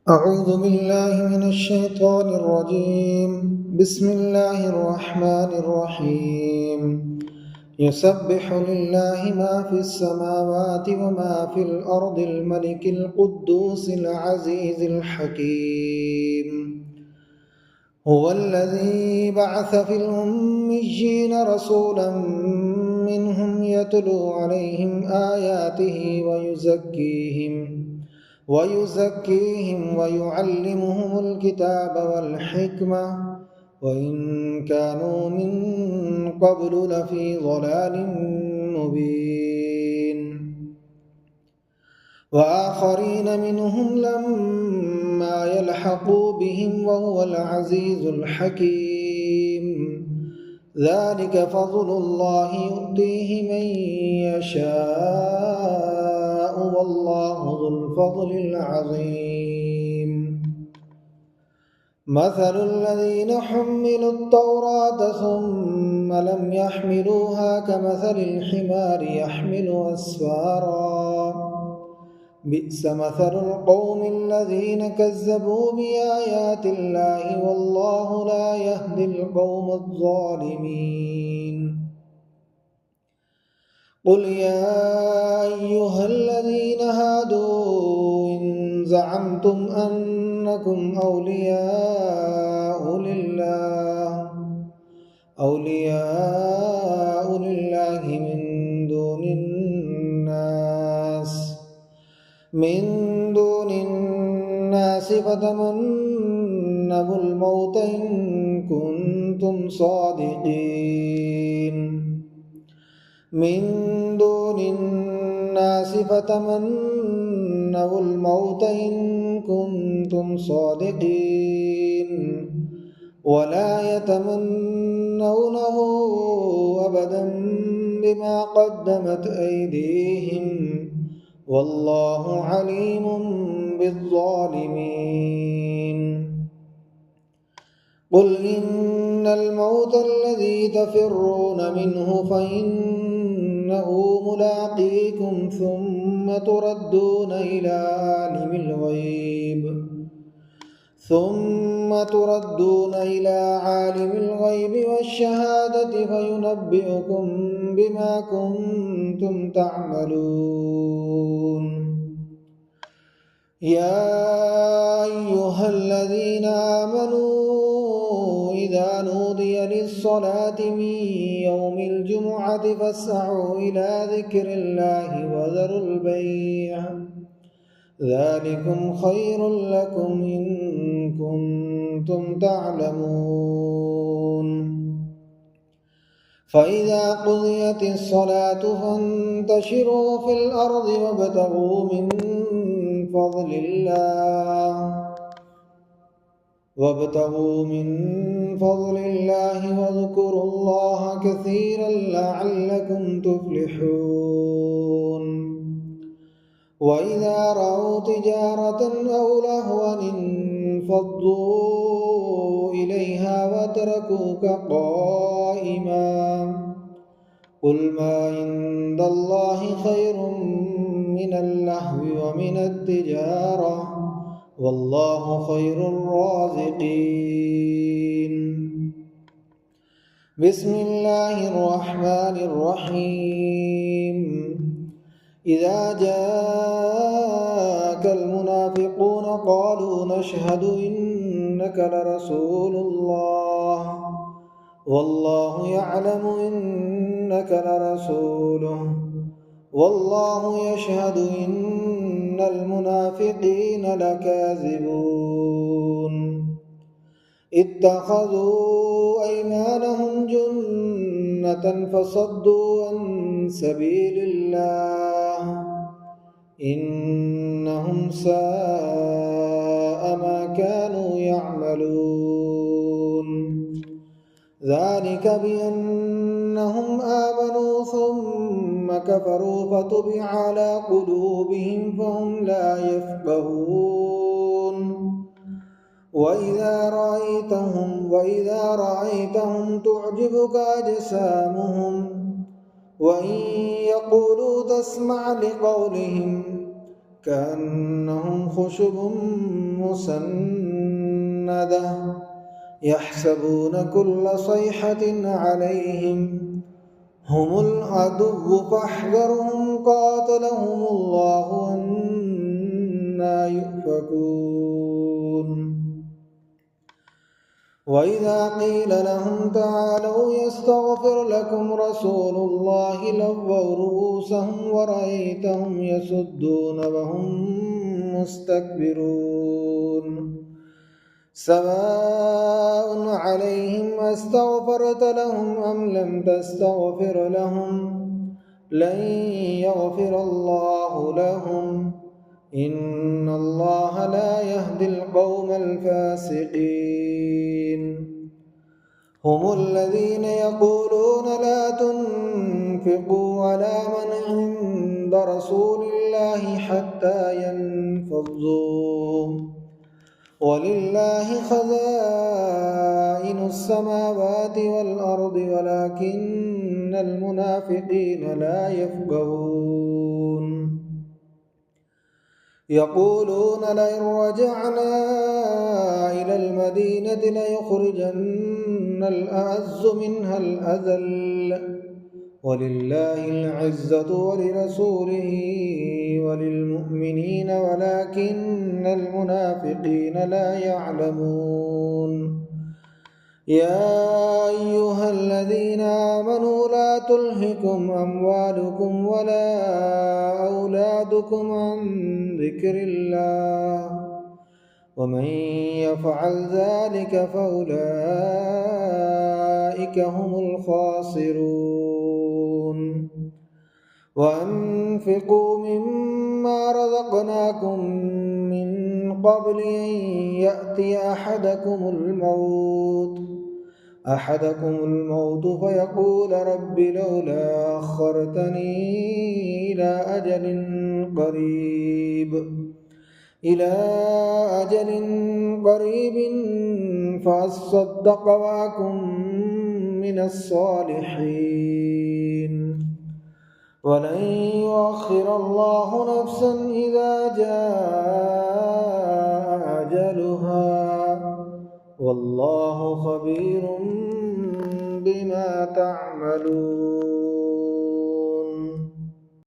أعوذ بالله من الشيطان الرجيم. بسم الله الرحمن الرحيم. يسبح لله ما في السماوات وما في الأرض الملك القدوس العزيز الحكيم. هو الذي بعث في الأميين رسولا منهم يتلو عليهم آياته ويزكيهم ويعلمهم الكتاب والحكمة وإن كانوا من قبل لفي ضلال مبين. وآخرين منهم لما يلحقوا بهم وهو العزيز الحكيم. ذلك فضل الله يؤتيه من يشاء والله ذو الفضل العظيم. مثل الذين حملوا التوراة ثم لم يحملوها كمثل الحمار يحمل أسفارا بئس مثل القوم الذين كذبوا بآيات الله والله لا يهدي القوم الظالمين. قل يا أيها الذين هادوا إن زعمتم أنكم أولياء لله من دون الناس فتمنوا الموت إن كنتم صادقين. من دون الناس فتمنوا الموت إن كنتم صادقين ولا يتمنونه أبدا بما قدمت أيديهم والله عليم بالظالمين. قل إن الموت الذي تفرون منه فإنه ملاقيكم ثم تردون إلى عالم الغيب والشهادة فينبئكم بما كنتم تعملون. يا أيها الذين آمنوا إذا نودي للصلاة من يوم الجمعة فاسعوا إلى ذكر الله وذروا البيع ذلكم خير لكم إن كنتم تعلمون. فإذا قضيت الصلاة فانتشروا في الأرض وابتغوا من فضل الله واذكروا الله كثيرا لعلكم تفلحون. وإذا رأوا تجارة أو لهوا انفضوا إليها وتركوك قائما قل ما عند الله خير من اللهو ومن التجارة والله خير الرازقين. بسم الله الرحمن الرحيم. إذا جاءك المنافقون قالوا نشهد إنك لرسول الله والله يعلم إنك لرسوله والله يشهد إن المنافقين لكاذبون. اتخذوا أيمانهم جنة فصدوا عن سبيل الله إنهم ساء ما كانوا يعملون. ذلك بأنهم آمنوا ثم كفروا فطبع على قلوبهم فهم لا يفقهون. وإذا رأيتهم تعجبك أجسامهم وإن يقولوا تسمع لقولهم كأنهم خشب مسندة يحسبون كل صيحة عليهم هم العدو فاحذرهم قاتلهم الله أنى يؤفكون وإذا قيل لهم تعالوا يستغفر لكم رسول الله لووا رؤوسهم ورأيتهم يصدون وهم مستكبرون سواء عليهم أستغفرت لهم أم لم تستغفر لهم لن يغفر الله لهم إن الله لا يهدي القوم الفاسقين هم الذين يقولون لا تنفقوا على من عند رسول الله حتى ينفضوا ولله خزائن السماوات والأرض ولكن المنافقين لا يفقهون يقولون لئن رجعنا إلى المدينة ليخرجن الأعز منها الأذل ولله العزة ولرسوله وللمؤمنين ولكن المنافقين لا يعلمون يا أيها الذين آمنوا لا تلهكم أموالكم ولا أولادكم عن ذكر الله ومن يفعل ذلك فأولئك هم الخاسرون وأنفقوا مما رزقناكم من قبل أن يأتي أحدكم الموت فيقول رب لولا أخرتني إلى أجل قريب فأصدق وأكن من الصالحين ولن يؤخر الله نفسا إذا جاء أجلها والله خبير بما تعملون